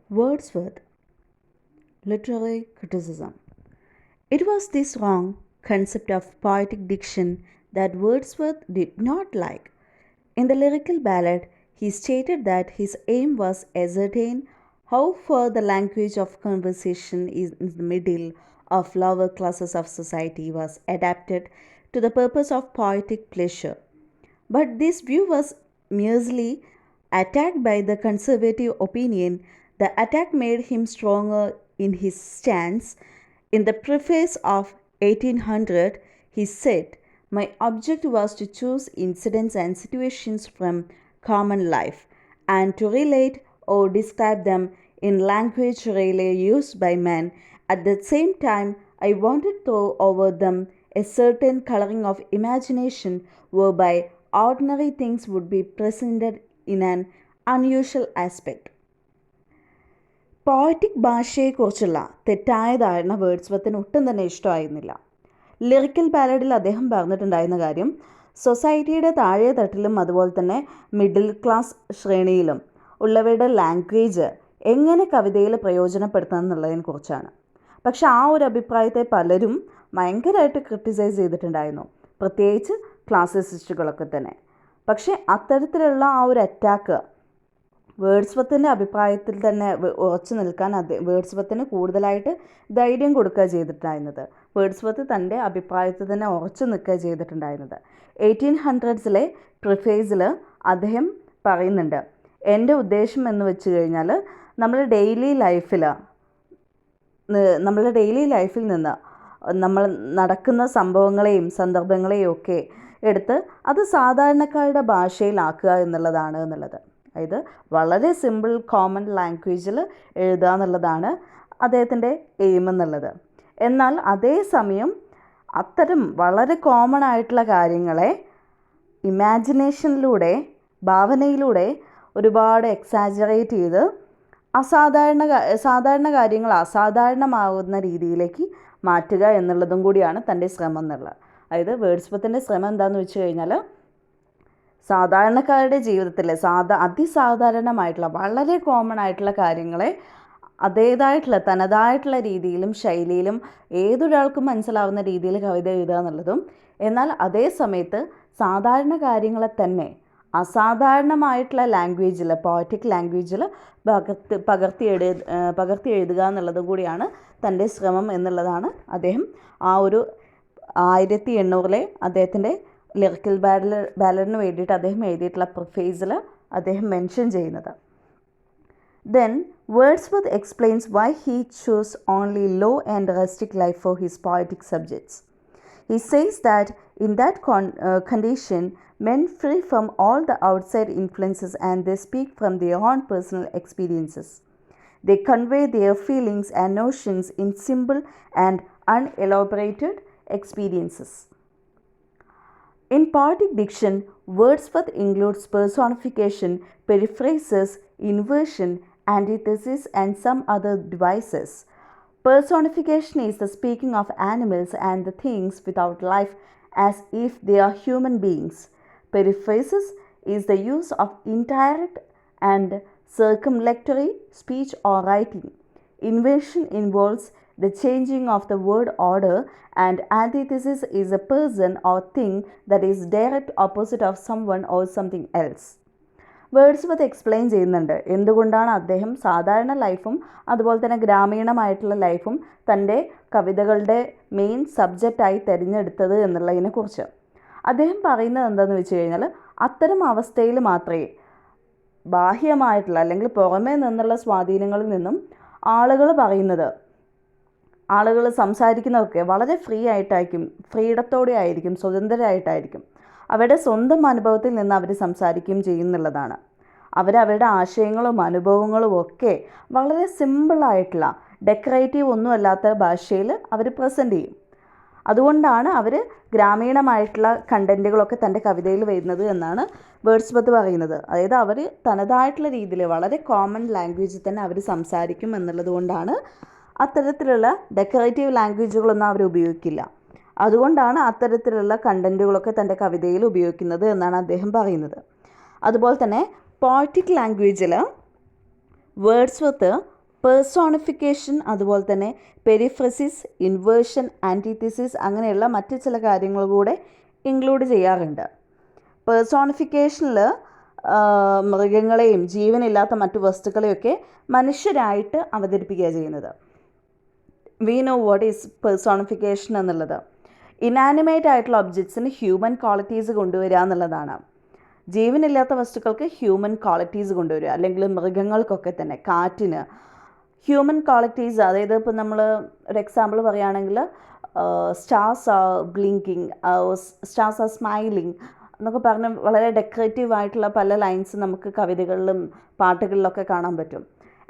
Wordsworth, literary criticism. It was this wrong concept of poetic diction that Wordsworth did not like. In the lyrical ballad, he stated that his aim was ascertain how far the language of conversation in the middle of lower classes of society was adapted to the purpose of poetic pleasure. But this view was merely attacked by the conservative opinion. The attack made him stronger in his stance. In the preface of 1800, he said, "My object was to choose incidents and situations from common life and to relate or describe them in language rarely used by men. At the same time, I wanted to throw over them a certain coloring of imagination whereby ordinary things would be presented in an unusual aspect." Poetic ഭാഷയെക്കുറിച്ചുള്ള തെറ്റായ ധാരണ വേർഡ്സ്വർത്തിന് ഒട്ടും തന്നെ ഇഷ്ടമായിരുന്നില്ല. Lyrical ബാലഡിൽ അദ്ദേഹം പറഞ്ഞിട്ടുണ്ടായിരുന്ന കാര്യം സൊസൈറ്റിയുടെ താഴെ തട്ടിലും അതുപോലെ തന്നെ മിഡിൽ ക്ലാസ് ശ്രേണിയിലും ഉള്ളവരുടെ ലാംഗ്വേജ് എങ്ങനെ കവിതയിൽ പ്രയോജനപ്പെടുത്തണം എന്നുള്ളതിനെ കുറിച്ചാണ്. പക്ഷെ ആ ഒരു അഭിപ്രായത്തെ പലരും ഭയങ്കരമായിട്ട് ക്രിട്ടിസൈസ് ചെയ്തിട്ടുണ്ടായിരുന്നു, പ്രത്യേകിച്ച് ക്ലാസിസിസ്റ്റുകളൊക്കെ തന്നെ. പക്ഷേ അത്തരത്തിലുള്ള ആ ഒരു അറ്റാക്ക് വേർഡ്സ്വർത്തിൻ്റെ അഭിപ്രായത്തിൽ തന്നെ ഉറച്ചു നിൽക്കാൻ വേർഡ്സ്വർത്തിന് കൂടുതലായിട്ട് ധൈര്യം കൊടുക്കുക ചെയ്തിട്ടുണ്ടായിരുന്നത്. വേർഡ്സ്വർത്ത് തൻ്റെ അഭിപ്രായത്തിൽ തന്നെ ഉറച്ചു നിൽക്കുക ചെയ്തിട്ടുണ്ടായിരുന്നത്. 1800s പ്രിഫേസിൽ അദ്ദേഹം പറയുന്നുണ്ട്, എൻ്റെ ഉദ്ദേശം എന്ന് വെച്ച് കഴിഞ്ഞാൽ നമ്മളുടെ ഡെയിലി ലൈഫിൽ നിന്ന് നമ്മൾ നടക്കുന്ന സംഭവങ്ങളെയും സന്ദർഭങ്ങളെയും ഒക്കെ എടുത്ത് അത് സാധാരണക്കാരുടെ ഭാഷയിലാക്കുക എന്നുള്ളത്. അതായത് വളരെ സിമ്പിൾ കോമൺ ലാംഗ്വേജിൽ എഴുതുക എന്നുള്ളതാണ് അദ്ദേഹത്തിൻ്റെ എയിം എന്നുള്ളത്. എന്നാൽ അതേസമയം അത്തരം വളരെ കോമൺ ആയിട്ടുള്ള കാര്യങ്ങളെ ഇമാജിനേഷനിലൂടെ, ഭാവനയിലൂടെ ഒരുപാട് എക്സാജറേറ്റ് ചെയ്ത് സാധാരണ കാര്യങ്ങൾ അസാധാരണമാകുന്ന രീതിയിലേക്ക് മാറ്റുക എന്നുള്ളതും കൂടിയാണ് തൻ്റെ ശ്രമം എന്നുള്ളത്. അതായത് വേർഡ്സ്വർത്തിൻ്റെ ശ്രമം എന്താണെന്ന് വെച്ച് കഴിഞ്ഞാൽ സാധാരണക്കാരുടെ ജീവിതത്തിൽ അതിസാധാരണമായിട്ടുള്ള വളരെ കോമൺ ആയിട്ടുള്ള കാര്യങ്ങളെ തനതായിട്ടുള്ള രീതിയിലും ശൈലിയിലും ഏതൊരാൾക്കും മനസ്സിലാവുന്ന രീതിയിൽ കവിത എഴുതുക എന്നുള്ളതും, എന്നാൽ അതേ സമയത്ത് സാധാരണ കാര്യങ്ങളെ തന്നെ അസാധാരണമായിട്ടുള്ള ലാംഗ്വേജിൽ, പോയറ്റിക് ലാംഗ്വേജിൽ പകർത്തി എഴുതുക എന്നുള്ളതും കൂടിയാണ് തൻ്റെ ശ്രമം എന്നുള്ളതാണ് അദ്ദേഹം ആ ഒരു 1800 അദ്ദേഹത്തിൻ്റെ ലിറിക്കൽ ബാലഡിന് വേണ്ടിയിട്ട് അദ്ദേഹം എഴുതിയിട്ടുള്ള പ്രിഫേസിൽ അദ്ദേഹം മെൻഷൻ ചെയ്യുന്നത്. Then Wordsworth explains why he chose only low and rustic life for his poetic subjects. He says that in that condition, men free from all the outside influences and they speak from their own personal experiences. They convey their feelings and notions in simple and unelaborated experiences. In poetic diction, Wordsworth includes personification, periphrasis, inversion, antithesis, and some other devices. Personification is the speaking of animals and the things without life as if they are human beings. Periphrasis is the use of indirect and circumlocutory speech or writing. Inversion involves the changing of the word order, and antithesis is a person or thing that is direct opposite of someone or something else. Wordsworth explain ചെയ്യുന്നുണ്ട് എന്തുകൊണ്ടാണ് അദ്ദേഹം സാധാരണ ലൈഫും അതുപോലെ തന്നെ ഗ്രാമീണമായിട്ടുള്ള ലൈഫും തൻ്റെ കവിതകളുടെ മെയിൻ സബ്ജക്റ്റായി തിരഞ്ഞെടുത്തത് എന്നുള്ളതിനെക്കുറിച്ച്. അദ്ദേഹം പറയുന്നത് എന്താണെന്ന് വെച്ച് കഴിഞ്ഞാൽ അത്തരം അവസ്ഥയിൽ മാത്രമേ ബാഹ്യമായിട്ടുള്ള അല്ലെങ്കിൽ പുറമേ നിന്നുള്ള സ്വാധീനങ്ങളിൽ നിന്നും ആളുകൾ സംസാരിക്കുന്നതൊക്കെ വളരെ ഫ്രീഡത്തോടെ ആയിരിക്കും, സ്വതന്ത്രരായിട്ടായിരിക്കും. അവരുടെ സ്വന്തം അനുഭവത്തിൽ നിന്ന് അവർ സംസാരിക്കുകയും ചെയ്യുന്നുള്ളതാണ്. അവരവരുടെ ആശയങ്ങളും അനുഭവങ്ങളും ഒക്കെ വളരെ സിമ്പിളായിട്ടുള്ള ഡെക്കറേറ്റീവ് ഒന്നുമല്ലാത്ത ഭാഷയിൽ അവർ പ്രസൻറ്റ് ചെയ്യും. അതുകൊണ്ടാണ് അവർ ഗ്രാമീണമായിട്ടുള്ള കണ്ടൻറ്റുകളൊക്കെ തൻ്റെ കവിതയിൽ വരുന്നത് എന്നാണ് വേർഡ്സ്വർത്ത് പറയുന്നത്. അതായത് അവർ തനതായിട്ടുള്ള രീതിയിൽ വളരെ കോമൺ ലാംഗ്വേജിൽ തന്നെ അവർ സംസാരിക്കും എന്നുള്ളത് കൊണ്ടാണ് അത്തരത്തിലുള്ള ഡെക്കറേറ്റീവ് ലാംഗ്വേജുകളൊന്നും അവർ ഉപയോഗിക്കില്ല. അതുകൊണ്ടാണ് അത്തരത്തിലുള്ള കണ്ടൻറ്റുകളൊക്കെ തൻ്റെ കവിതയിൽ ഉപയോഗിക്കുന്നത് എന്നാണ് അദ്ദേഹം പറയുന്നത്. അതുപോലെ തന്നെ പോയറ്റിക് ലാംഗ്വേജിൽ വേർഡ്സ്വർത്ത് പേഴ്സോണിഫിക്കേഷൻ, അതുപോലെ തന്നെ പെരിഫ്രസിസ്, ഇൻവേർഷൻ, ആൻറ്റിത്തിസിസ് അങ്ങനെയുള്ള മറ്റ് ചില കാര്യങ്ങൾ കൂടെ ഇൻക്ലൂഡ് ചെയ്യാറുണ്ട്. പേഴ്സോണിഫിക്കേഷനിൽ മൃഗങ്ങളെയും ജീവനില്ലാത്ത മറ്റു വസ്തുക്കളെയൊക്കെ മനുഷ്യരായിട്ട് അവതരിപ്പിക്കുക ചെയ്യുന്നത്. We know what is personification എന്നുള്ളത്. ഇനാനിമേറ്റ് ആയിട്ടുള്ള ഒബ്ജക്ട്സിന് ഹ്യൂമൻ ക്വാളിറ്റീസ് കൊണ്ടുവരിക എന്നുള്ളതാണ്. ജീവനില്ലാത്ത വസ്തുക്കൾക്ക് ഹ്യൂമൻ ക്വാളിറ്റീസ് കൊണ്ടുവരിക, അല്ലെങ്കിൽ മൃഗങ്ങൾക്കൊക്കെ തന്നെ കാറ്റിന് ഹ്യൂമൻ ക്വാളിറ്റീസ്. അതായത് ഇപ്പോൾ നമ്മൾ ഒരു എക്സാമ്പിൾ പറയുകയാണെങ്കിൽ stars R blinking, stars R smiling എന്നൊക്കെ പറഞ്ഞ് വളരെ ഡെക്കറേറ്റീവ് ആയിട്ടുള്ള പല ലൈൻസ് നമുക്ക് കവിതകളിലും പാട്ടുകളിലൊക്കെ കാണാൻ പറ്റും.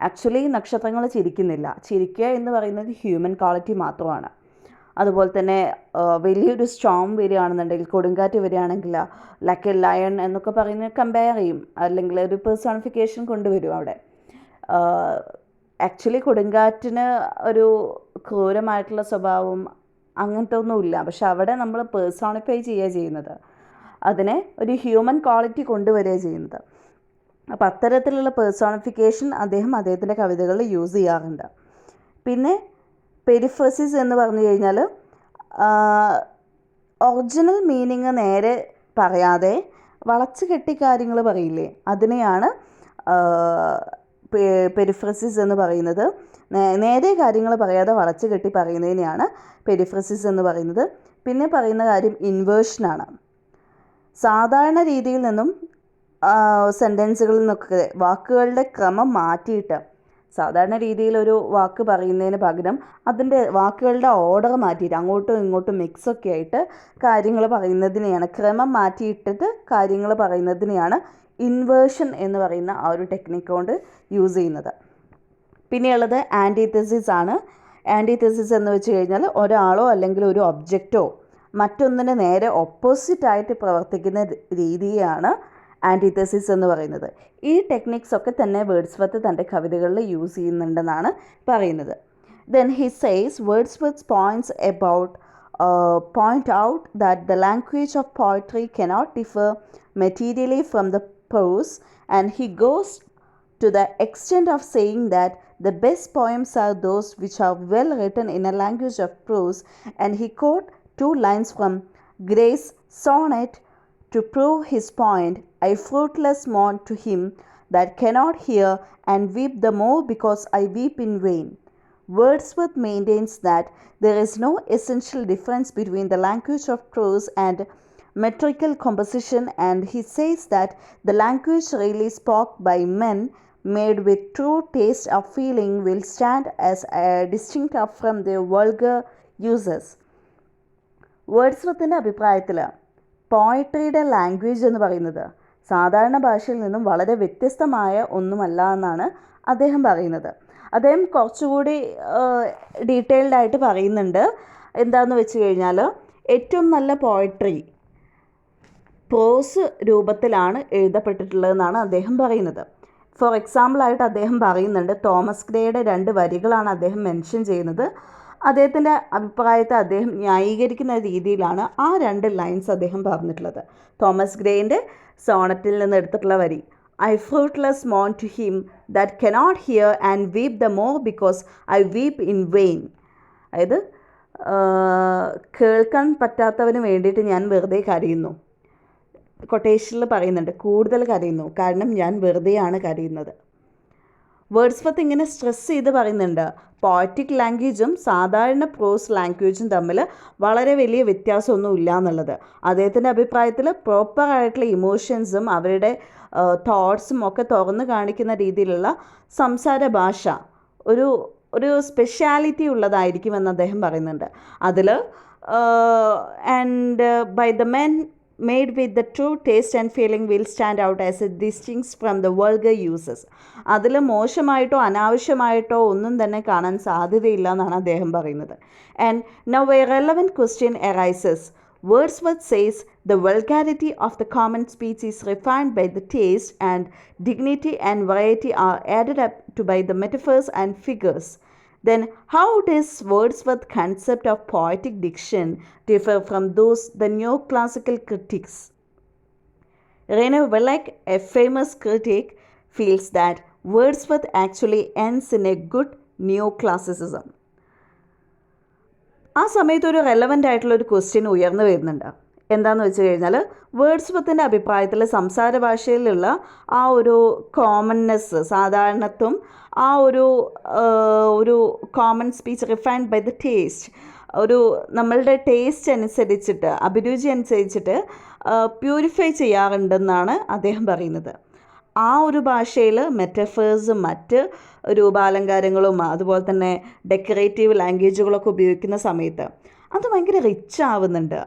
ആക്ച്വലി നക്ഷത്രങ്ങൾ ചിരിക്കുന്നില്ല. ചിരിക്കുക എന്ന് പറയുന്നത് ഹ്യൂമൻ ക്വാളിറ്റി മാത്രമാണ്. അതുപോലെ തന്നെ വലിയൊരു സ്റ്റോം വരികയാണെന്നുണ്ടെങ്കിൽ, കൊടുങ്കാറ്റ് വരികയാണെങ്കിൽ ലൈക്ക് എ ലയൺ എന്നൊക്കെ പറയുന്നത് കമ്പയർ ചെയ്യും, അല്ലെങ്കിൽ ഒരു പേഴ്സോണിഫിക്കേഷൻ കൊണ്ടുവരും അവിടെ. ആക്ച്വലി കൊടുങ്കാറ്റിന് ഒരു ക്രൂരമായിട്ടുള്ള സ്വഭാവം അങ്ങനത്തെ ഒന്നുമില്ല, പക്ഷെ അവിടെ നമ്മൾ പേഴ്സോണിഫൈ ചെയ്യുക ചെയ്യുന്നത്, അതിനെ ഒരു ഹ്യൂമൻ ക്വാളിറ്റി കൊണ്ടുവരിക ചെയ്യുന്നത്. അപ്പോൾ അത്തരത്തിലുള്ള പേഴ്സോണിഫിക്കേഷൻ അദ്ദേഹത്തിൻ്റെ കവിതകളിൽ യൂസ് ചെയ്യാറുണ്ട്. പിന്നെ പെരിഫ്രസിസ് എന്ന് പറഞ്ഞു കഴിഞ്ഞാൽ ഒറിജിനൽ മീനിങ് നേരെ പറയാതെ വളച്ച് കെട്ടി കാര്യങ്ങൾ പറയില്ലേ, അതിനെയാണ് പെരിഫ്രസിസ് എന്ന് പറയുന്നത്. നേരെ കാര്യങ്ങൾ പറയാതെ വളച്ച് കെട്ടി പറയുന്നതിനെയാണ് പെരിഫ്രസിസ് എന്ന് പറയുന്നത്. പിന്നെ പറയുന്ന കാര്യം ഇൻവേർഷനാണ്. സാധാരണ രീതിയിൽ നിന്നും സെൻറ്റൻസുകളിൽ നിന്നൊക്കെ വാക്കുകളുടെ ക്രമം മാറ്റിയിട്ട്, സാധാരണ രീതിയിൽ ഒരു വാക്ക് പറയുന്നതിന് പകരം അതിൻ്റെ വാക്കുകളുടെ ഓർഡർ മാറ്റിയിട്ട് അങ്ങോട്ടും ഇങ്ങോട്ടും മിക്സൊക്കെ ആയിട്ട് കാര്യങ്ങൾ പറയുന്നതിനെയാണ്, ക്രമം മാറ്റിയിട്ടിട്ട് കാര്യങ്ങൾ പറയുന്നതിനെയാണ് ഇൻവേർഷൻ എന്ന് പറയുന്ന ആ ഒരു ടെക്നിക്ക് കൊണ്ട് യൂസ് ചെയ്യുന്നത്. പിന്നെയുള്ളത് ആൻറ്റിതെസിസ് ആണ്. ആൻറ്റിതെസിസ് എന്ന് വെച്ച് കഴിഞ്ഞാൽ ഒരാളോ അല്ലെങ്കിൽ ഒരു ഒബ്ജക്റ്റോ മറ്റൊന്നിന് നേരെ ഓപ്പോസിറ്റായിട്ട് പ്രവർത്തിക്കുന്ന രീതിയാണ് ആൻറ്റിതെസിസ് എന്ന് പറയുന്നത്. ഈ ടെക്നിക്സ് ഒക്കെ തന്നെ വേർഡ്സ്വർത്ത് തൻ്റെ കവിതകളിൽ യൂസ് ചെയ്യുന്നുണ്ടെന്നാണ് പറയുന്നത്. Then he says Wordsworth point out that the language of poetry cannot differ materially from the prose, and he goes to the extent of saying that the best poems are those which are well written in a language of prose, and he quote 2 lines from Gray's sonnet to prove his point. I fruitless mourn to him that cannot hear, and weep the more because I weep in vain. Wordsworth maintains that there is no essential difference between the language of prose and metrical composition, and he says that the language really spoke by men made with true taste of feeling will stand as distinct from their vulgar uses. വേർഡ്സ്വർത്തിൻ്റെ അഭിപ്രായത്തിൽ പോയട്രിയുടെ language എന്ന് പറയുന്നത് സാധാരണ ഭാഷയിൽ നിന്നും വളരെ വ്യത്യസ്തമായ ഒന്നുമല്ല എന്നാണ് അദ്ദേഹം പറയുന്നത്. അദ്ദേഹം കുറച്ചുകൂടി ഡീറ്റെയിൽഡ് ആയിട്ട് പറയുന്നുണ്ട്. എന്താണെന്ന് വെച്ച് കഴിഞ്ഞാൽ ഏറ്റവും നല്ല പോയട്രി പ്രോസ് രൂപത്തിലാണ് എഴുതപ്പെട്ടിട്ടുള്ളതെന്നാണ് അദ്ദേഹം പറയുന്നത്. ഫോർ എക്സാമ്പിളായിട്ട് അദ്ദേഹം പറയുന്നുണ്ട്, തോമസ് ഗ്രേയുടെ 2 വരികളാണ് അദ്ദേഹം മെൻഷൻ ചെയ്യുന്നത്. അദ്ദേഹത്തിൻ്റെ അഭിപ്രായത്തെ അദ്ദേഹം ന്യായീകരിക്കുന്ന രീതിയിലാണ് ആ 2 ലൈൻസ് അദ്ദേഹം പറഞ്ഞിട്ടുള്ളത്. തോമസ് ഗ്രേൻ്റെ സോണറ്റിൽ നിന്ന് എടുത്തിട്ടുള്ള വരി, I fruitless moan to him that cannot hear and weep the more because I weep in vain. അതായത് കേൾക്കാൻ പറ്റാത്തവന് വേണ്ടിയിട്ട് ഞാൻ വെറുതെ കരയുന്നു. കൊട്ടേഷനിൽ പറയുന്നുണ്ട്, കൂടുതൽ കരയുന്നു കാരണം ഞാൻ വെറുതെയാണ് കരയുന്നത്. വേർഡ്സ്വർത്ത് ഇങ്ങനെ സ്ട്രെസ് ചെയ്ത് പറയുന്നുണ്ട്, പോയറ്റിക് ലാംഗ്വേജും സാധാരണ പ്രോസ് ലാംഗ്വേജും തമ്മിൽ വളരെ വലിയ വ്യത്യാസമൊന്നും ഇല്ല എന്നുള്ളത്. അദ്ദേഹത്തിൻ്റെ അഭിപ്രായത്തിൽ പ്രോപ്പറായിട്ടുള്ള ഇമോഷൻസും അവരുടെ തോട്ട്സും ഒക്കെ തുറന്ന് കാണിക്കുന്ന രീതിയിലുള്ള സംസാര ഭാഷ ഒരു സ്പെഷ്യാലിറ്റി ഉള്ളതായിരിക്കുമെന്ന് അദ്ദേഹം പറയുന്നുണ്ട്. അതിൽ and by the men made with the true taste and feeling will stand out as a distinct from the vulgar uses. അതിൽ മോശമായിട്ടോ അനാവശ്യമായിട്ടോ ഒന്നും തന്നെ കാണാൻ സാധ്യതയില്ല എന്നാണ് അദ്ദേഹം പറയുന്നത്. And now a relevant question arises. Wordsworth says the vulgarity of the common speech is refined by the taste, and dignity and variety are added up to by the metaphors and figures. Then how does Wordsworth's concept of poetic diction differ from those the neoclassical critics? René Wellek, a famous critic, feels that Wordsworth actually ends in A good new classicism. ആ സമയത്ത് ഒരു relevant ആയിട്ടുള്ളൊരു question ഉയർന്നു വരുന്നുണ്ട്. എന്താണെന്ന് വെച്ച് കഴിഞ്ഞാൽ, വേർഡ്സ്വർത്തിൻ്റെ അഭിപ്രായത്തിൽ സംസാര ഭാഷയിലുള്ള ആ ഒരു കോമൺനെസ്, സാധാരണത്വം, ആ ഒരു common speech refined by the taste, ഒരു നമ്മളുടെ ടേസ്റ്റ് അനുസരിച്ചിട്ട്, അഭിരുചി അനുസരിച്ചിട്ട് പ്യൂരിഫൈ ചെയ്യാറുണ്ടെന്നാണ് അദ്ദേഹം പറയുന്നത്. ആ ഒരു ഭാഷയിൽ മെറ്റഫേഴ്സും മറ്റ് രൂപാലങ്കാരങ്ങളും അതുപോലെ തന്നെ ഡെക്കറേറ്റീവ് ലാംഗ്വേജുകളൊക്കെ ഉപയോഗിക്കുന്ന സമയത്ത് അത് ഭയങ്കര റിച്ച് ആവുന്നുണ്ട്.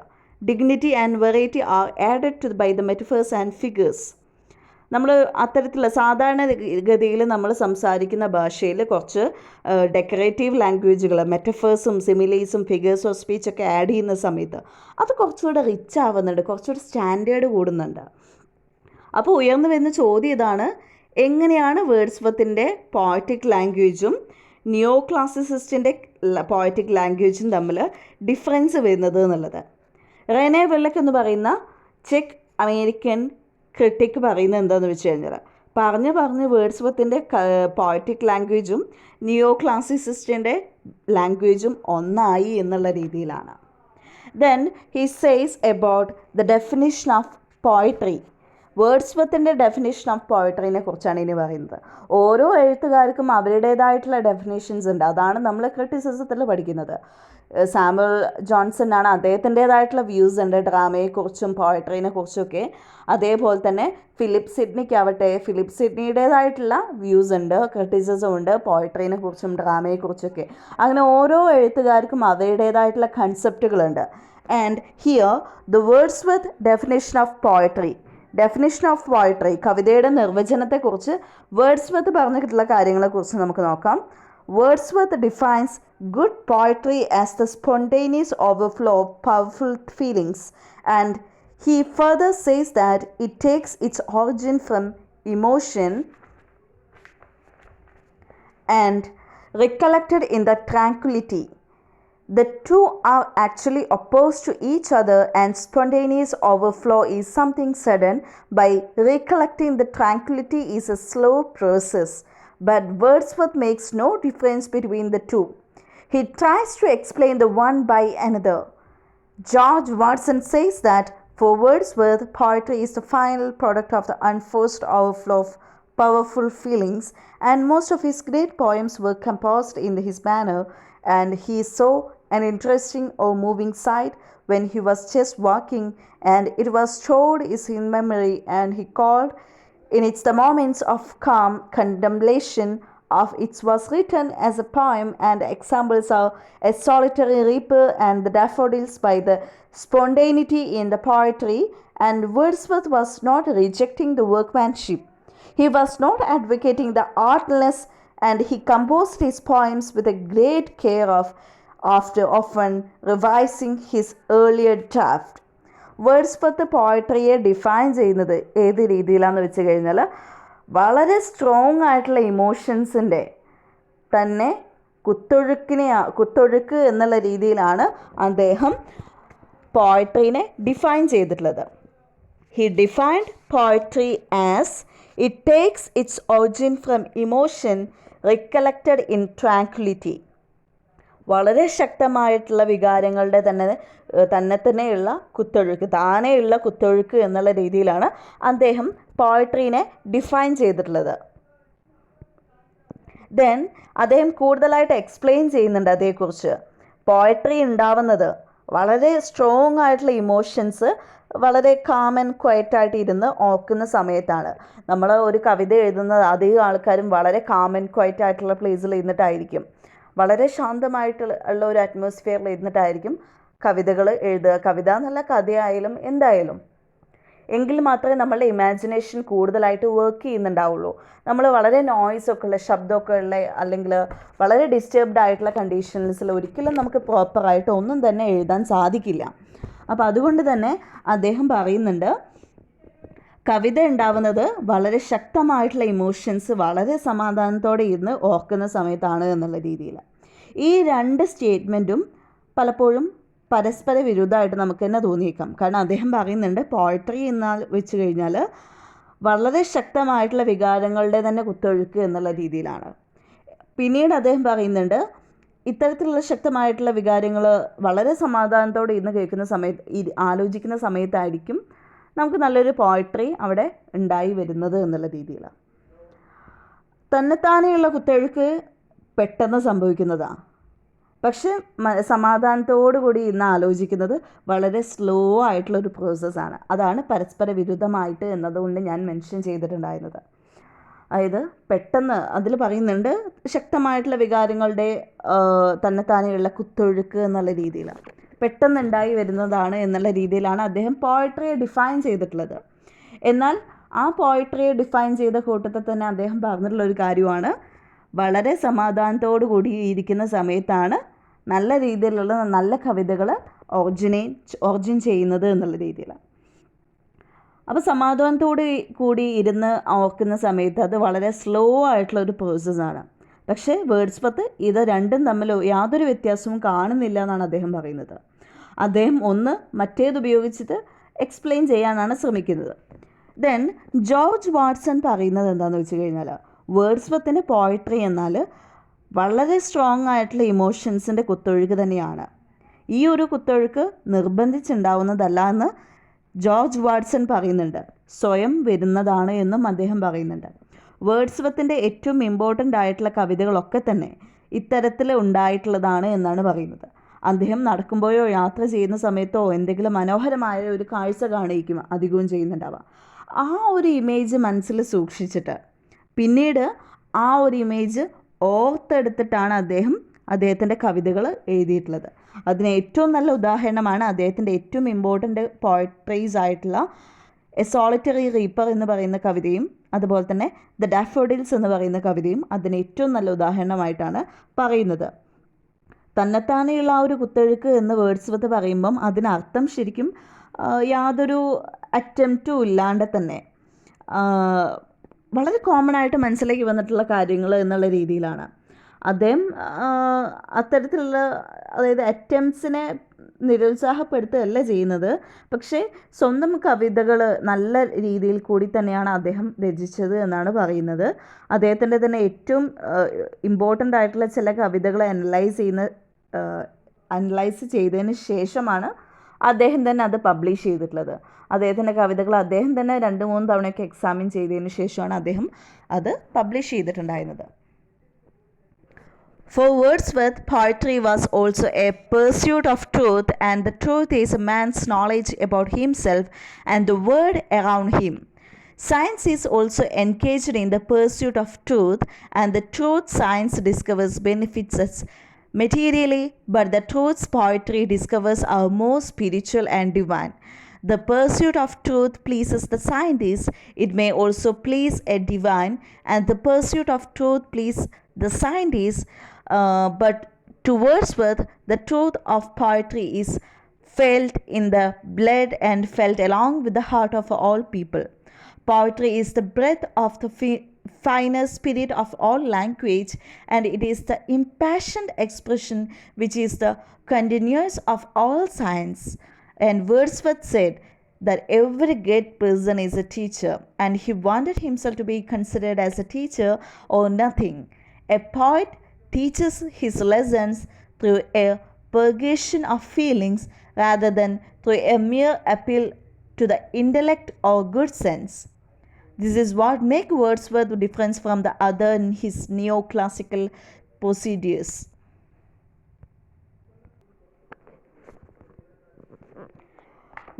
Dignity and variety are added to by the metaphors and figures. നമ്മൾ അത്തരത്തിലുള്ള സാധാരണ ഗതിയിൽ നമ്മൾ സംസാരിക്കുന്ന ഭാഷയിൽ കുറച്ച് ഡെക്കറേറ്റീവ് ലാംഗ്വേജുകൾ, മെറ്റഫേഴ്സും സിമിലീസും ഫിഗേഴ്സും ഓഫ് സ്പീച്ചൊക്കെ ആഡ് ചെയ്യുന്ന സമയത്ത് അത് കുറച്ചുകൂടെ റിച്ച് ആവുന്നുണ്ട്, കുറച്ചുകൂടെ സ്റ്റാൻഡേർഡ് കൂടുന്നുണ്ട്. അപ്പോൾ ഉയർന്നു വരുന്ന ചോദ്യം ഇതാണ്: എങ്ങനെയാണ് വേർഡ്സ്വർത്തിൻ്റെ പോയറ്റിക് ലാംഗ്വേജും നിയോ ക്ലാസിസിസ്റ്റിൻ്റെ പോയറ്റിക് ലാംഗ്വേജും തമ്മിൽ ഡിഫറൻസ് വരുന്നത് എന്നുള്ളത്. റെനെ വെല്ലക്ക് എന്ന് പറയുന്ന ചെക്ക് അമേരിക്കൻ ക്രിട്ടിക് പറയുന്നത് എന്താണെന്ന് വെച്ച് കഴിഞ്ഞാൽ, പറഞ്ഞ് വേർഡ്സ്വർത്തിൻ്റെ പോയറ്റിക് ലാംഗ്വേജും നിയോ ക്ലാസിസിസ്റ്റിൻ്റെ ലാംഗ്വേജും ഒന്നായി എന്നുള്ള രീതിയിലാണ്. Then he says about the definition of poetry. വേർഡ്സ്വർത്തിൻ്റെ ഡെഫിനേഷൻ ഓഫ് പോയട്രീനെ കുറിച്ചാണ് ഇനി പറയുന്നത്. ഓരോ എഴുത്തുകാർക്കും അവരുടേതായിട്ടുള്ള ഡെഫിനേഷൻസ് ഉണ്ട്. അതാണ് നമ്മൾ ക്രിറ്റിസിസത്തിൽ പഠിക്കുന്നത്. സാമുവൽ ജോൺസൺ ആണ്, അദ്ദേഹത്തിൻ്റേതായിട്ടുള്ള വ്യൂസ് ഉണ്ട് ഡ്രാമയെക്കുറിച്ചും പോയട്രീനെ കുറിച്ചൊക്കെ. അതേപോലെ തന്നെ ഫിലിപ്പ് സിഡ്നിക്കാവട്ടെ, ഫിലിപ്പ് സിഡ്നിയുടേതായിട്ടുള്ള വ്യൂസ് ഉണ്ട്, ക്രിറ്റിസിസം ഉണ്ട് പോയട്രീനെ കുറിച്ചും ഡ്രാമയെക്കുറിച്ചൊക്കെ. അങ്ങനെ ഓരോ എഴുത്തുകാർക്കും അവരുടേതായിട്ടുള്ള കൺസെപ്റ്റുകളുണ്ട്. And here the Wordsworth definition of poetry, കവിതയുടെ നിർവചനത്തെക്കുറിച്ച് വേർഡ്സ്വർത്ത് പറഞ്ഞിട്ടുള്ള കാര്യങ്ങളെക്കുറിച്ച് നമുക്ക് നോക്കാം. Wordsworth defines good poetry as the spontaneous overflow of powerful feelings, and he further says that it takes its origin from emotion and recollected in the tranquility. The two are actually opposed to each other, and spontaneous overflow is something sudden, by recollecting the tranquility is a slow process. But Wordsworth makes no difference between the two. He tries to explain the one by another. George Watson says that for Wordsworth, poetry is the final product of the unforced overflow of powerful feelings, and most of his great poems were composed in his manner, and he saw an interesting or moving sight when he was just walking, and it was stored in memory, and he called in its the moments of calm contemplation of it was written as a poem, and examples are a solitary reaper and the daffodils by the spontaneity in the poetry. And Wordsworth was not rejecting the workmanship. He was not advocating the artless, and he composed his poems with a great care after often revising his earlier draft. Wordsworth പോയട്രിയെ define ചെയ്യുന്നത് ഏത് രീതിയിലാണെന്ന് വെച്ച് കഴിഞ്ഞാൽ, വളരെ strong ആയിട്ടുള്ള ഇമോഷൻസിൻ്റെ തന്നെ കുത്തൊഴുക്ക് എന്നുള്ള രീതിയിലാണ് അദ്ദേഹം പോയട്രീനെ ഡിഫൈൻ ചെയ്തിട്ടുള്ളത്. He defined poetry as it takes its origin from emotion recollected in tranquillity. വളരെ ശക്തമായിട്ടുള്ള വികാരങ്ങളുടെ തന്നെയുള്ള താനെയുള്ള കുത്തൊഴുക്ക് എന്നുള്ള രീതിയിലാണ് അദ്ദേഹം പോയട്രീനെ ഡിഫൈൻ ചെയ്തിട്ടുള്ളത്. ദെൻ അദ്ദേഹം കൂടുതലായിട്ട് എക്സ്പ്ലെയിൻ ചെയ്യുന്നുണ്ട് അതേക്കുറിച്ച്. പോയട്രി ഉണ്ടാവുന്നത് വളരെ സ്ട്രോങ് ആയിട്ടുള്ള ഇമോഷൻസ് വളരെ കാം ആൻഡ് ക്വയറ്റായിട്ട് ഇരുന്ന് ഓർക്കുന്ന സമയത്താണ്. നമ്മൾ ഒരു കവിത എഴുതുന്നത് അധികം ആൾക്കാരും വളരെ കാം ആൻഡ് ക്വയറ്റ് ആയിട്ടുള്ള പ്ലേസിൽ ഇരുന്നിട്ടായിരിക്കും, വളരെ ശാന്തമായിട്ടുള്ള ഒരു അറ്റ്മോസ്ഫിയറിൽ ഇരുന്നിട്ടായിരിക്കും കവിതകൾ എഴുതുക. കവിത എന്നല്ല, കഥയായാലും എന്തായാലും. എങ്കിൽ മാത്രമേ നമ്മളുടെ ഇമാജിനേഷൻ കൂടുതലായിട്ട് വർക്ക് ചെയ്യുന്നുണ്ടാവുള്ളൂ. നമ്മൾ വളരെ നോയ്സൊക്കെ ഉള്ള, ശബ്ദമൊക്കെ ഉള്ള, അല്ലെങ്കിൽ വളരെ ഡിസ്റ്റർബ്ഡ് ആയിട്ടുള്ള കണ്ടീഷൻസിൽ ഒരിക്കലും നമുക്ക് പ്രോപ്പറായിട്ട് ഒന്നും തന്നെ എഴുതാൻ സാധിക്കില്ല. അപ്പോൾ അതുകൊണ്ട് തന്നെ അദ്ദേഹം പറയുന്നുണ്ട്, കവിത ഉണ്ടാവുന്നത് വളരെ ശക്തമായിട്ടുള്ള ഇമോഷൻസ് വളരെ സമാധാനത്തോടെ ഇരുന്ന് ഓർക്കുന്ന സമയത്താണ് എന്നുള്ള രീതിയിൽ. ഈ രണ്ട് സ്റ്റേറ്റ്മെൻറ്റും പലപ്പോഴും പരസ്പര വിരുദ്ധമായിട്ട് നമുക്ക് തന്നെ തോന്നിയേക്കാം. കാരണം അദ്ദേഹം പറയുന്നുണ്ട് പോയട്രി എന്നാൽ വെച്ച് കഴിഞ്ഞാൽ വളരെ ശക്തമായിട്ടുള്ള വികാരങ്ങളുടെ തന്നെ കുത്തൊഴുക്ക് എന്നുള്ള രീതിയിലാണ്. പിന്നീട് അദ്ദേഹം പറയുന്നുണ്ട്, ഇത്തരത്തിലുള്ള ശക്തമായിട്ടുള്ള വികാരങ്ങൾ വളരെ സമാധാനത്തോടെ ഇന്ന് കേൾക്കുന്ന സമയത്ത് ആലോചിക്കുന്ന സമയത്തായിരിക്കും നമുക്ക് നല്ലൊരു പോയട്രി അവിടെ ഉണ്ടായി വരുന്നത് എന്നുള്ള രീതിയിലാണ്. തന്നെത്താനെയുള്ള കുത്തൊഴുക്ക് പെട്ടെന്ന് സംഭവിക്കുന്നതാണ്. പക്ഷെ സമാധാനത്തോടു കൂടി ഇന്ന് ആലോചിക്കുന്നത് വളരെ സ്ലോ ആയിട്ടുള്ളൊരു പ്രോസസ്സാണ്. അതാണ് പരസ്പര വിരുദ്ധമായിട്ട് എന്നതുകൊണ്ട് ഞാൻ മെൻഷൻ ചെയ്തിട്ടുണ്ടായിരുന്നത്. അതായത് പെട്ടെന്ന് അതിൽ പറയുന്നുണ്ട് ശക്തമായിട്ടുള്ള വികാരങ്ങളുടെ തന്നെത്താനെയുള്ള കുത്തൊഴുക്ക് എന്നുള്ള രീതിയിലാണ്, പെട്ടെന്ന് ഉണ്ടായി വരുന്നതാണ് എന്നുള്ള രീതിയിലാണ് അദ്ദേഹം പോയട്രിയെ ഡിഫൈൻ ചെയ്തിട്ടുള്ളത്. എന്നാൽ ആ പോയട്രിയെ ഡിഫൈൻ ചെയ്ത കൂട്ടത്തിൽ തന്നെ അദ്ദേഹം പറഞ്ഞിട്ടുള്ളൊരു കാര്യമാണ്, വളരെ സമാധാനത്തോടു കൂടി ഇരിക്കുന്ന സമയത്താണ് നല്ല രീതിയിലുള്ള നല്ല കവിതകൾ ഒറിജിൻ ചെയ്യുന്നത് എന്നുള്ള രീതിയിലാണ്. അപ്പോൾ സമാധാനത്തോട് കൂടി ഇരുന്ന് ഓർക്കുന്ന സമയത്ത് അത് വളരെ സ്ലോ ആയിട്ടുള്ളൊരു പ്രോസസ്സാണ്. പക്ഷേ വേർഡ്സ്വർത്ത് ഇത് രണ്ടും തമ്മിൽ യാതൊരു വ്യത്യാസവും കാണുന്നില്ല എന്നാണ് അദ്ദേഹം പറയുന്നത്. അദ്ദേഹം ഒന്ന് മറ്റേതുപയോഗിച്ചിട്ട് എക്സ്പ്ലെയിൻ ചെയ്യാനാണ് ശ്രമിക്കുന്നത്. ദെൻ ജോർജ് വാട്സൺ പറയുന്നത് എന്താണെന്ന് വെച്ച് കഴിഞ്ഞാൽ, വേർഡ്സ്വർത്തിന് പോയട്രി എന്നാൽ വളരെ സ്ട്രോങ് ആയിട്ടുള്ള ഇമോഷൻസിൻ്റെ കുത്തൊഴുക്ക് തന്നെയാണ്. ഈ ഒരു കുത്തൊഴുക്ക് നിർബന്ധിച്ചുണ്ടാവുന്നതല്ല എന്ന് ജോർജ് വാട്സൺ പറയുന്നുണ്ട്, സ്വയം വരുന്നതാണ് എന്നും അദ്ദേഹം പറയുന്നുണ്ട്. വേർഡ്സ്വർത്തിൻ്റെ ഏറ്റവും ഇമ്പോർട്ടൻ്റ് ആയിട്ടുള്ള കവിതകളൊക്കെ തന്നെ ഇത്തരത്തിൽ ഉണ്ടായിട്ടുള്ളതാണ് എന്നാണ് പറയുന്നത്. അദ്ദേഹം നടക്കുമ്പോഴോ യാത്ര ചെയ്യുന്ന സമയത്തോ എന്തെങ്കിലും മനോഹരമായ ഒരു കാഴ്ച കാണിക്കും അധികവും ചെയ്യുന്നുണ്ടാവുക. ആ ഒരു ഇമേജ് മനസ്സിൽ സൂക്ഷിച്ചിട്ട് പിന്നീട് ആ ഒരു ഇമേജ് ഓർത്തെടുത്തിട്ടാണ് അദ്ദേഹത്തിൻ്റെ കവിതകൾ എഴുതിയിട്ടുള്ളത്. അതിന് ഏറ്റവും നല്ല ഉദാഹരണമാണ് അദ്ദേഹത്തിൻ്റെ ഏറ്റവും ഇമ്പോർട്ടൻ്റ് പോയട്രീസ് ആയിട്ടുള്ള എ സോളിറ്ററി റീപ്പർ എന്ന് പറയുന്ന കവിതയും അതുപോലെ തന്നെ ദ ഡാഫോഡിൽസ് എന്ന് പറയുന്ന കവിതയും അതിന് ഏറ്റവും നല്ല ഉദാഹരണമായിട്ടാണ് പറയുന്നത്. തന്നെത്താനെയുള്ള ആ ഒരു കുത്തൊഴുക്ക് എന്ന് വേർഡ്സ്വർത്ത് പറയുമ്പം അതിനർത്ഥം ശരിക്കും യാതൊരു അറ്റംപ്റ്റും ഇല്ലാണ്ട് തന്നെ വളരെ കോമൺ ആയിട്ട് മനസ്സിലേക്ക് വന്നിട്ടുള്ള കാര്യങ്ങൾ എന്നുള്ള രീതിയിലാണ് അദ്ദേഹം അത്തരത്തിലുള്ള, അതായത് അറ്റംപ്റ്റ്സിനെ നിരുത്സാഹപ്പെടുത്തുകയല്ല ചെയ്യുന്നത്. പക്ഷേ സ്വന്തം കവിതകൾ നല്ല രീതിയിൽ കൂടി തന്നെയാണ് അദ്ദേഹം രചിച്ചത് എന്നാണ് പറയുന്നത്. അദ്ദേഹത്തിൻ്റെ തന്നെ ഏറ്റവും ഇമ്പോർട്ടൻ്റ് ആയിട്ടുള്ള ചില കവിതകൾ അനലൈസ് ചെയ്തതിന് ശേഷമാണ് അദ്ദേഹം തന്നെ അത് പബ്ലിഷ് ചെയ്തിട്ടുള്ളത്. അദ്ദേഹത്തിൻ്റെ കവിതകൾ അദ്ദേഹം തന്നെ 2-3 തവണയൊക്കെ എക്സാമിൻ ചെയ്തതിന് ശേഷമാണ് അദ്ദേഹം അത് പബ്ലിഷ് ചെയ്തിട്ടുണ്ടായിരുന്നത്. For Wordsworth, poetry was also a pursuit of truth, and the truth is a man's knowledge about himself and the world around him. Science is also engaged in the pursuit of truth, and the truth science discovers benefits us materially, but the truths poetry discovers are more spiritual and divine. The pursuit of truth pleases the scientist, it may also please a divine, and the pursuit of truth pleases the scientist, but to Wordsworth, the truth of poetry is felt in the blood and felt along with the heart of all people. Poetry is the breath of the finer spirit of all language, and it is the impassioned expression which is the continuance of all science. And Wordsworth said that every great person is a teacher, and he wanted himself to be considered as a teacher or nothing. A poet teaches his lessons through a purgation of feelings rather than through a mere appeal to the intellect or good sense. This is what makes Wordsworth different from the other in his neoclassical procedures.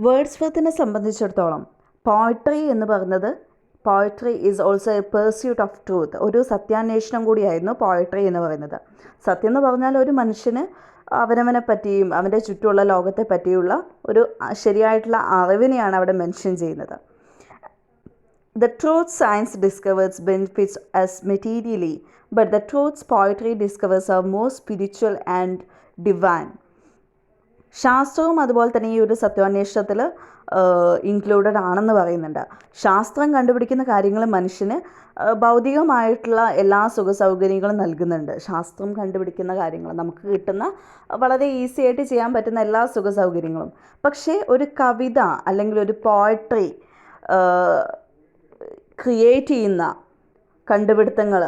വേർഡ്സ്വർത്തിനെ സംബന്ധിച്ചിടത്തോളം poetry എന്ന് പറയുന്നത്, poetry is also A pursuit of truth, ഒരു സത്യാന്വേഷണം കൂടിയായിരുന്നു poetry എന്ന് പറയുന്നത്. സത്യം എന്ന് പറഞ്ഞാൽ ഒരു മനുഷ്യന് അവനവനെ പറ്റിയും അവൻ്റെ ചുറ്റുമുള്ള ലോകത്തെ പറ്റിയുള്ള ഒരു ശരിയായിട്ടുള്ള അറിവിനെയാണ് അവിടെ മെൻഷൻ ചെയ്യുന്നത്. The truth science discovers benefits us materially, but the truths poetry discovers are more spiritual and divine. ശാസ്ത്രവും അതുപോലെ തന്നെ ഈ ഒരു സത്യാന്വേഷണത്തിൽ ഇൻക്ലൂഡഡ് ആണെന്ന് പറയുന്നുണ്ട്. ശാസ്ത്രം കണ്ടുപിടിക്കുന്ന കാര്യങ്ങൾ മനുഷ്യന് ഭൗതികമായിട്ടുള്ള എല്ലാ സുഖ സൗകര്യങ്ങളും നൽകുന്നുണ്ട്. ശാസ്ത്രം കണ്ടുപിടിക്കുന്ന കാര്യങ്ങൾ നമുക്ക് കിട്ടുന്ന വളരെ ഈസി ആയിട്ട് ചെയ്യാൻ പറ്റുന്ന എല്ലാ സുഖ സൗകര്യങ്ങളും. പക്ഷേ ഒരു കവിത അല്ലെങ്കിൽ ഒരു പോയട്രി ക്രിയേറ്റ് ചെയ്യുന്ന കണ്ടുപിടുത്തങ്ങൾ,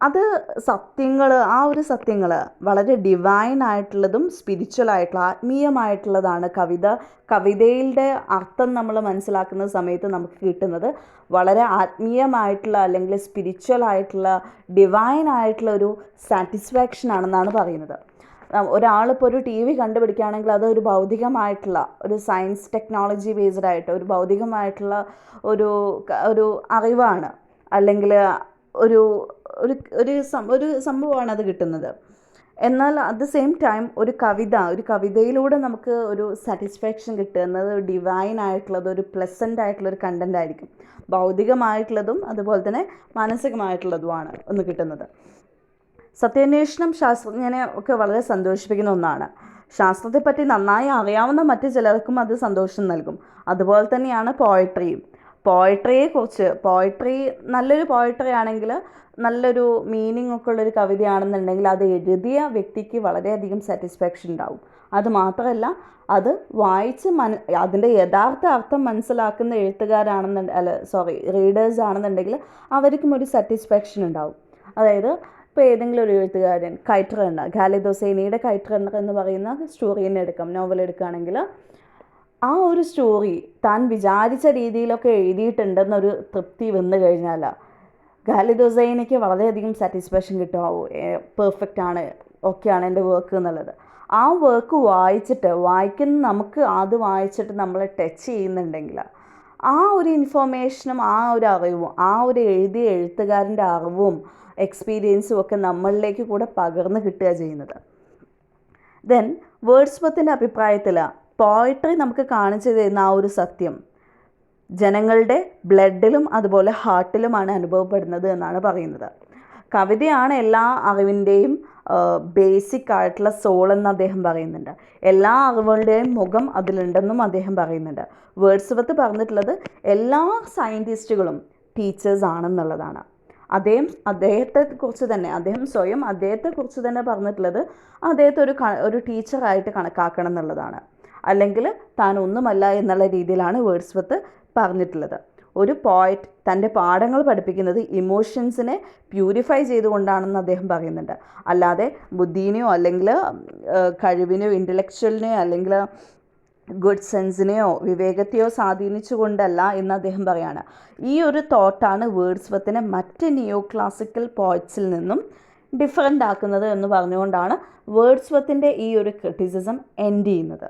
അത് സത്യങ്ങൾ, ആ ഒരു സത്യങ്ങൾ വളരെ ഡിവൈൻ ആയിട്ടുള്ളതും സ്പിരിച്വൽ ആയിട്ടുള്ള ആത്മീയമായിട്ടുള്ളതാണ്. കവിതയുടെ അർത്ഥം നമ്മൾ മനസ്സിലാക്കുന്ന സമയത്ത് നമുക്ക് കിട്ടുന്നത് വളരെ ആത്മീയമായിട്ടുള്ള അല്ലെങ്കിൽ സ്പിരിച്വൽ ആയിട്ടുള്ള ഡിവൈൻ ആയിട്ടുള്ള ഒരു സാറ്റിസ്ഫാക്ഷൻ ആണെന്നാണ് പറയുന്നത്. ഒരാളിപ്പോൾ ഒരു ടി വി കണ്ടുപിടിക്കുകയാണെങ്കിൽ അത് ഒരു ഭൗതികമായിട്ടുള്ള ഒരു സയൻസ് ടെക്നോളജി ബേസ്ഡ് ആയിട്ട് ഒരു ഭൗതികമായിട്ടുള്ള ഒരു അറിവാണ്, അല്ലെങ്കിൽ ഒരു ഒരു സംഭവമാണ് അത് കിട്ടുന്നത്. എന്നാൽ അറ്റ് ദ സെയിം ടൈം ഒരു കവിതയിലൂടെ നമുക്ക് ഒരു സാറ്റിസ്ഫാക്ഷൻ കിട്ടുന്നത് ഡിവൈൻ ആയിട്ടുള്ളത്, ഒരു പ്ലസൻ്റ് ആയിട്ടുള്ളൊരു കണ്ടൻ്റ് ആയിരിക്കും. ഭൗതികമായിട്ടുള്ളതും അതുപോലെ തന്നെ മാനസികമായിട്ടുള്ളതുമാണ് ഒന്ന് കിട്ടുന്നത്. സത്യാന്വേഷണം ശാസ്ത്രജ്ഞനെ ഒക്കെ വളരെ സന്തോഷിപ്പിക്കുന്ന ഒന്നാണ്. ശാസ്ത്രത്തെപ്പറ്റി നന്നായി അറിയാവുന്ന മറ്റു ചിലർക്കും അത് സന്തോഷം നൽകും. അതുപോലെ തന്നെയാണ് പോയട്രിയും. പോയട്രി നല്ലൊരു പോയട്രി ആണെങ്കിൽ, നല്ലൊരു മീനിങ് ഒക്കെ ഉള്ളൊരു കവിതയാണെന്നുണ്ടെങ്കിൽ അത് എഴുതിയ വ്യക്തിക്ക് വളരെയധികം സാറ്റിസ്ഫാക്ഷൻ ഉണ്ടാവും. അതുമാത്രമല്ല, അത് വായിച്ച് അതിൻ്റെ യഥാർത്ഥ അർത്ഥം മനസ്സിലാക്കുന്ന റീഡേഴ്സ് ആണെന്നുണ്ടെങ്കിൽ അവർക്കും ഒരു സാറ്റിസ്ഫാക്ഷൻ ഉണ്ടാവും. അതായത് ഇപ്പോൾ ഏതെങ്കിലും ഒരു എഴുത്തുകാരൻ, കൈറ്റ് റണ്ണർ, ഖാലിദ് ഹുസൈനിയുടെ കൈറ്റ് റണ്ണർ എന്ന് പറയുന്ന സ്റ്റോറിനെ എടുക്കാം, നോവൽ എടുക്കുകയാണെങ്കിൽ ആ ഒരു സ്റ്റോറി താൻ വിചാരിച്ച രീതിയിലൊക്കെ എഴുതിയിട്ടുണ്ടെന്നൊരു തൃപ്തി വന്നു കഴിഞ്ഞാൽ ഖാലിദ് ഹുസൈനിക്ക് വളരെയധികം സാറ്റിസ്ഫാക്ഷൻ കിട്ടും. പെർഫെക്റ്റ് ആണ്, ഓക്കെയാണ് എൻ്റെ വർക്ക് എന്നുള്ളത്. ആ വർക്ക് വായിക്കുന്ന നമുക്ക് അത് വായിച്ചിട്ട് നമ്മളെ ടച്ച് ചെയ്യുന്നുണ്ടെങ്കിൽ ആ ഒരു ഇൻഫോർമേഷനും ആ ഒരു അറിവും ആ ഒരു എഴുതിയ എഴുത്തുകാരൻ്റെ അറിവും എക്സ്പീരിയൻസും ഒക്കെ നമ്മളിലേക്ക് കൂടെ പകർന്ന് കിട്ടുക ചെയ്യുന്നത്. ദെൻ വേർഡ്സ്വർത്തിൻ്റെ അഭിപ്രായത്തിൽ പോയട്രി നമുക്ക് കാണിച്ചു തരുന്ന ആ ഒരു സത്യം ജനങ്ങളുടെ ബ്ലഡിലും അതുപോലെ ഹാർട്ടിലുമാണ് അനുഭവപ്പെടുന്നത് എന്നാണ് പറയുന്നത്. കവിതയാണ് എല്ലാ അറിവിൻ്റെയും ബേസിക് ആയിട്ടുള്ള സോൾ എന്ന് അദ്ദേഹം പറയുന്നുണ്ട്. എല്ലാ അറിവുകളുടെയും മുഖം അതിലുണ്ടെന്നും അദ്ദേഹം പറയുന്നുണ്ട്. വേർഡ്സ്വർത്ത് പറഞ്ഞിട്ടുള്ളത് എല്ലാ സയൻറ്റിസ്റ്റുകളും ടീച്ചേഴ്സ് ആണെന്നുള്ളതാണ്. അദ്ദേഹം സ്വയം അദ്ദേഹത്തെക്കുറിച്ച് തന്നെ പറഞ്ഞിട്ടുള്ളത് അദ്ദേഹത്തെ ഒരു ടീച്ചറായിട്ട് കണക്കാക്കണം എന്നുള്ളതാണ്. അല്ലെങ്കിൽ താൻ ഒന്നുമല്ല എന്നുള്ള രീതിയിലാണ് വേർഡ്സ്വർത്ത് പറഞ്ഞിട്ടുള്ളത്. ഒരു പോയറ്റ് തൻ്റെ പാഠങ്ങൾ പഠിപ്പിക്കുന്നത് ഇമോഷൻസിനെ പ്യൂരിഫൈ ചെയ്തുകൊണ്ടാണെന്ന് അദ്ദേഹം പറയുന്നുണ്ട്. അല്ലാതെ ബുദ്ധിനെയോ അല്ലെങ്കിൽ കഴിവിനെയോ ഇൻ്റലക്ച്വലിനെയോ അല്ലെങ്കിൽ ഗുഡ് സെൻസിനെയോ വിവേകത്തെയോ സ്വാധീനിച്ചുകൊണ്ടല്ല എന്ന് അദ്ദേഹം പറയാണ്. ഈ ഒരു തോട്ടാണ് വേർഡ്സ്വർത്തിനെ മറ്റ് നിയോ ക്ലാസിക്കൽ പോയറ്റ്സിൽ നിന്നും ഡിഫറൻ്റ് ആക്കുന്നത് എന്ന് പറഞ്ഞുകൊണ്ടാണ് വേർഡ്സ്വർത്തിൻ്റെ ഈ ഒരു ക്രിറ്റിസിസം എൻഡ് ചെയ്യുന്നത്.